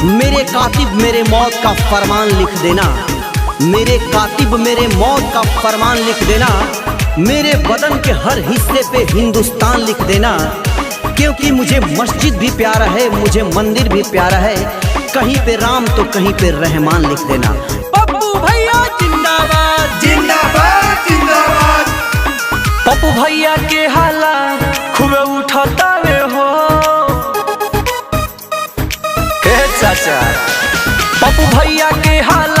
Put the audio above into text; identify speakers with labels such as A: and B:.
A: मेरे कातिब मेरे मौत का फरमान लिख देना, मेरे कातिब मेरे मौत का फरमान लिख देना, मेरे बदन के हर हिस्से पे हिंदुस्तान लिख देना। क्योंकि मुझे मस्जिद भी प्यारा है, मुझे मंदिर भी प्यारा है, कहीं पे राम तो कहीं पे रहमान लिख देना।
B: पप्पू भैया जिंदाबाद
C: जिंदाबाद जिंदाबाद।
B: पप्पू भैया के हाला खूब उठातावे हो हे चाचा। पप्पू भैया के हाला